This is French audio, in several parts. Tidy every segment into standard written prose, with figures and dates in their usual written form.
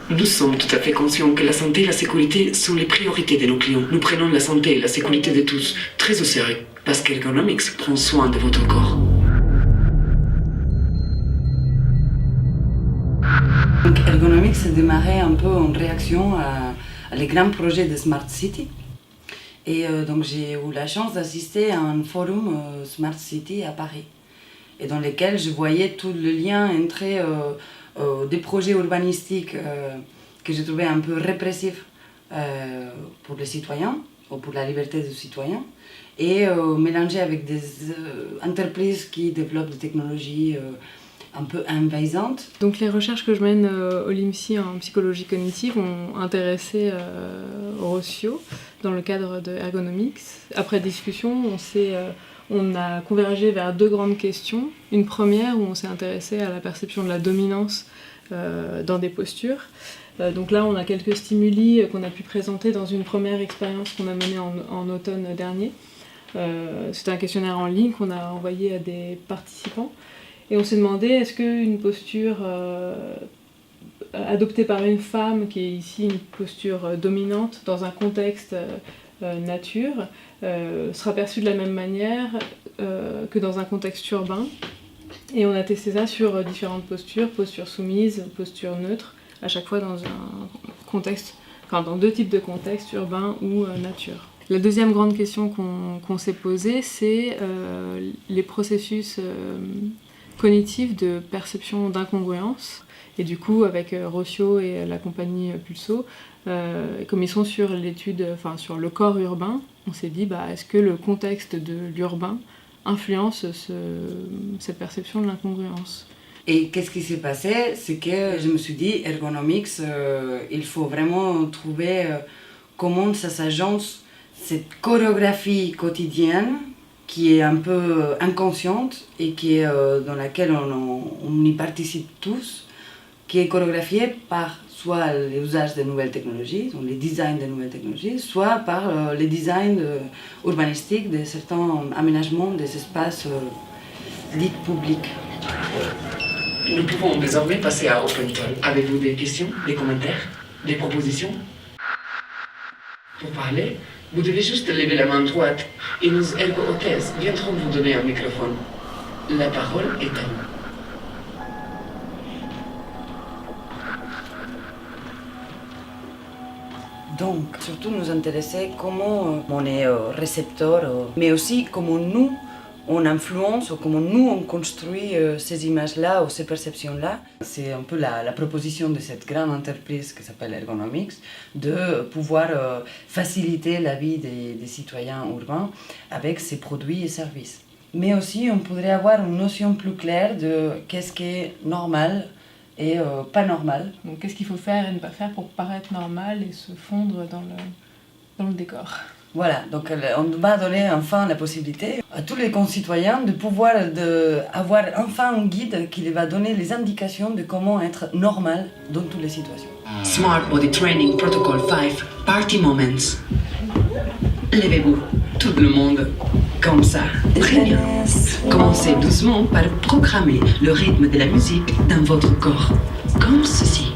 Nous sommes tout à fait conscients que la santé et la sécurité sont les priorités de nos clients. Nous prenons la santé et la sécurité de tous très au sérieux, parce qu'Ergonomics prend soin de votre corps. Donc, Ergonomics a démarré un peu en réaction à les grands projets de Smart City. Et donc j'ai eu la chance d'assister à un forum Smart City à Paris, et dans lequel je voyais tout le lien entre des projets urbanistiques que je trouvais un peu répressifs pour les citoyens, ou pour la liberté des citoyens, et mélangés avec des entreprises qui développent des technologies un peu envahissantes. Donc les recherches que je mène au LIMSI en psychologie cognitive ont intéressé Rocio dans le cadre de Ergonomics. Après discussion, on a convergé vers deux grandes questions. Une première où on s'est intéressé à la perception de la dominance dans des postures. Donc là, on a quelques stimuli qu'on a pu présenter dans une première expérience qu'on a menée en automne dernier. C'était un questionnaire en ligne qu'on a envoyé à des participants. Et on s'est demandé, est-ce qu'une posture adoptée par une femme, qui est ici une posture dominante dans un contexte nature, sera perçue de la même manière que dans un contexte urbain. Et on a testé ça sur différentes postures, posture soumise, posture neutre, à chaque fois dans un contexte, enfin dans deux types de contextes, urbain ou nature. La deuxième grande question qu'on s'est posée, c'est les processus cognitifs de perception d'incongruence. Et du coup, avec Rocio et la compagnie Pulso, comme ils sont sur l'étude, enfin sur le corps urbain, on s'est dit, est-ce que le contexte de l'urbain influence cette perception de l'incongruence? Et qu'est-ce qui s'est passé? C'est que je me suis dit, Ergonomics, il faut vraiment trouver comment ça s'agence, cette chorégraphie quotidienne qui est un peu inconsciente et qui est, dans laquelle on y participe tous, qui est chorégraphiée par soit l'usage de nouvelles technologies, donc les designs de nouvelles technologies, soit par les designs urbanistiques de certains aménagements des espaces dits publics. Nous pouvons désormais passer à Open Talk. Avez-vous des questions, des commentaires, des propositions? Pour parler, vous devez juste lever la main droite et nos ergo-hôtesses viendront vous donner un microphone. La parole est à vous. Donc, surtout nous intéresser comment on est récepteur, mais aussi comment nous, on influence, ou comment nous, on construit ces images-là ou ces perceptions-là. C'est un peu la proposition de cette grande entreprise qui s'appelle Ergonomics, de pouvoir faciliter la vie des citoyens urbains avec ses produits et services. Mais aussi, on pourrait avoir une notion plus claire de qu'est-ce qui est normal et pas normal. Donc qu'est-ce qu'il faut faire et ne pas faire pour paraître normal et se fondre dans le décor? Voilà, donc on va donner enfin la possibilité à tous les concitoyens de pouvoir avoir enfin un guide qui va donner les indications de comment être normal dans toutes les situations. Smart Body Training Protocol 5, Party Moments. Levez-vous, tout le monde, comme ça, très bien. Commencez doucement par programmer le rythme de la musique dans votre corps, comme ceci.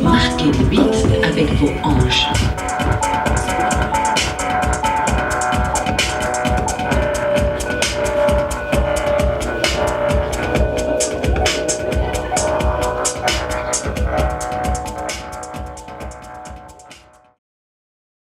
Marquez le beat avec vos hanches.